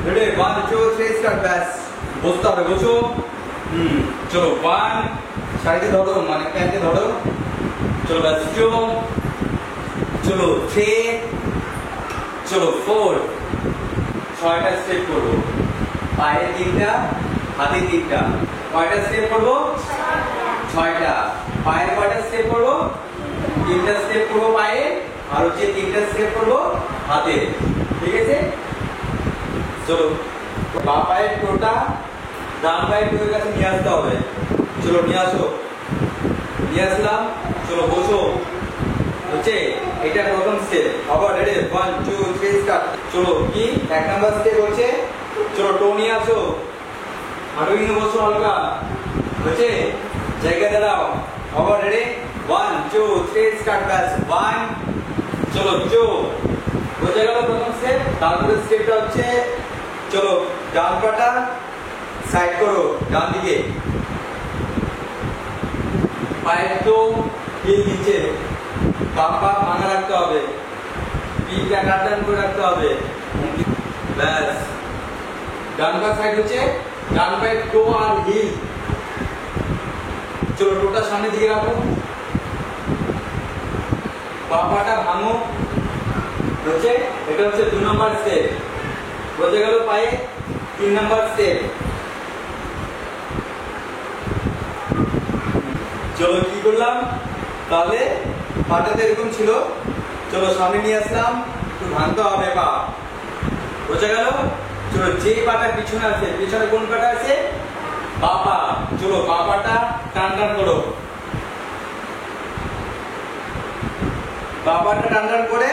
ready 1 2 3 start ব্যাস বসতে হবে বসো চলো 1 সাইডে ধরো মানে প্যান্টে ধরো চলো ব্যাস 2 চলো 3 চলো 4 ছয়টা স্টেপ করব পায়ে তিনটা হাতে তিনটা কয়টা স্টেপ করব ছয়টা পায়ের কয়টা স্টেপ করব তিনটা স্টেপ করব পায়ে আর হচ্ছে তিনটা স্টেপ করব হাতে ঠিক আছে চলো বাম পায়ের টোটা ডান পায়ের টোর কাছে নিয়ে আসতে হবে চলো নিয়ে আসো নিয়ে আসলাম চলো বসো হচ্ছে এটা প্রথম স্টেপ আবার রেডি 1 2 3 স্টার্ট চলো কি এক নাম্বার স্টেপ হচ্ছে চলো টো নিয়ে আসো হাঁটু নিয়ে বসো হালকা হচ্ছে জায়গা দাঁড়াও আবার রেডি 1 2 3 স্টার্ট ব্যাস 1 চলো 2 বোঝা গেল প্রথম স্টেপ তারপরে স্টেপটা হচ্ছে চলো ডান পাটা সাইড করো ডান দিকে পায়ের তো হিল নিচে বাম পা ভাঙা রাখতে হবে পিঠটা টান করে রাখতে হবে ব্যাস ডান পা সাইড হচ্ছে ডান পায়ের টো আর হিল চলো টোটা সামনে দিকে রাখো বাম পাটা ভাঙো হচ্ছে এটা হচ্ছে 2 নাম্বার স্টেপ বোঝা গেল পায়ে 3 নাম্বার স্টেপ চলো কি করলাম তাহলে পাটাতে এরকম ছিল চলো সামনে নিয়ে আসলাম একটু ভাঙতে হবে পা বোঝা গেল চলো যে পাটা পিছনে আছে পিছনে কোন পাটা আছে বাঁ পা চলো বাঁ পাটা টান টান করো বাঁ পাটা টান টান করে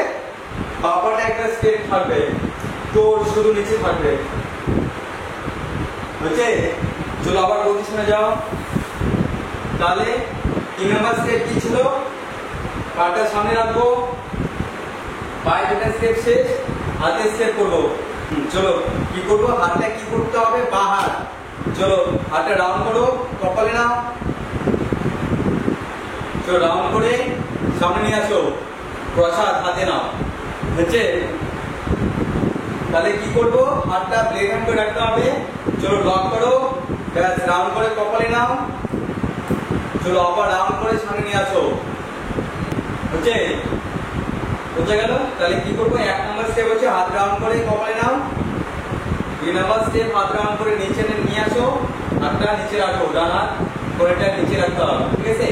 বাঁ পাটা একটা স্টেপ থাকবে টোর শুধু নিচে থাকবে বুঝছে চলো আবার পজিশনে যাও তাহলে 3 নাম্বার স্টেপ কি ছিল পাটা সামনে রাখবো পায়ে দুটো স্টেপ শেষ হাতে স্টেপ করব চলো কি করব হাতটা কি করতে হবে বাঁ হাত চলো হাতটা ডাউন করো কপালে নাও চলো ডাউন করে সামনে নিয়ে আসো প্রসাদ হাতে নাও হচ্ছে তাহলে কি করব হাতটা ব্লেড হ্যান্ড করে রাখতে হবে চলো লক করো ব্যাস ডাউন করে কপালে নাও চলো আবার ডাউন করে সামনে নিয়ে আসো হচ্ছে বুঝা গেল তাহলে কি করব এক নাম্বার স্টেপ হচ্ছে হাত ডাউন করে কপালে নাও 2 নাম্বার স্টেপ হাত ডাউন করে নিচে নিয়ে আসো হাতটা নিচে রাখো ডান হাত কোণটা নিচে রাখতে হবে ঠিক আছে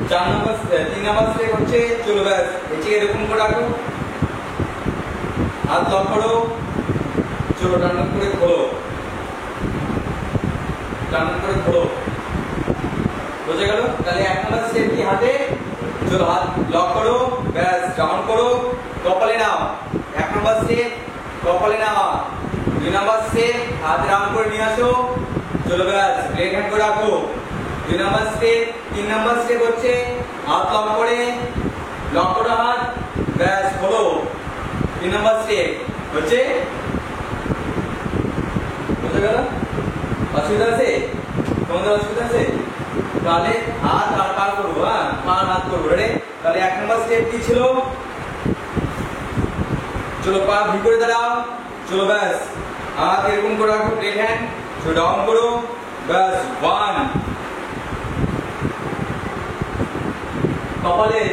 3 নাম্বার স্টেপ হচ্ছে চলো ব্যাস নিচে এরকম করে রাখো হাত লক করো চলো টান করে খোলো টান করে খোলো বুঝা গেল তাহলে এক নাম্বার স্টেপ কি হাতে চলো হাত লক করো ব্যাস ডাউন করো কপালে নাও এক নাম্বার স্টেপ কপালে নাও 2 নাম্বার স্টেপ হাত ডাউন করে নিয়ে আসো চলো ব্যাস ব্লেড হ্যান্ড করে রাখো 2 নাম্বার স্টেপ 3 নাম্বার স্টেপ হচ্ছে হাত লক করে লক করো হাত ব্যাস খোলো 3 নাম্বার স্টেপ হচ্ছে বুঝা গেল অসুবিধা আছে তোমাদের অসুবিধা আছে তাহলে হাত আর পা করবো হ্যাঁ পা হাত করবো রে তাহলে এক নাম্বার স্টেপ কি ছিল চলো পা ভি করে দাঁড়াও চলো ব্যাস হাত এরকম করে রাখো ব্লেড হ্যান্ড চলো ডাউন করো ব্যাস 1 কপালে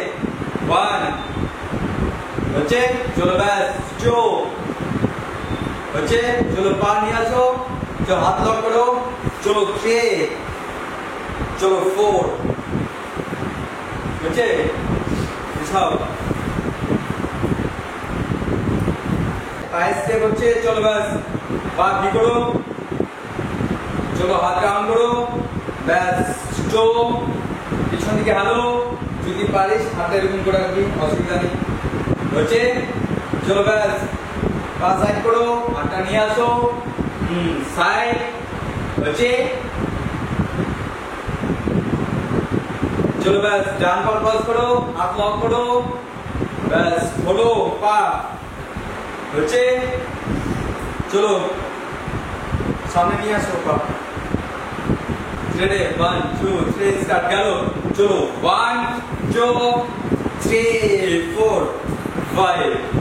1 হচ্ছে চলো ব্যাস 2 হচ্ছে চলো পা নিয়ে আসো চলো হাত লক করো চলো 3 চলো 4 হচ্ছে সব পায়ের স্টেপ হচ্ছে চলো ব্যাস পা ভি করো চলো হাত ডাউন করো ব্যাস স্টো পিছন দিকে হালো যদি পারিস হাতটা এরকম করে রাখবি অসুবিধা নেই হচ্ছে চলো ব্যাস পা সাইড করো হাতটা নিয়ে আসো সাইড হচ্ছে চলো ব্যাস ডান পা ক্রস করো হাত লক করো ব্যাস খোলো পা হচ্ছে চলো সামনে নিয়ে আসো পা রেডি 1 2 3 স্টার্ট গেল চলো 1 2 3 4 5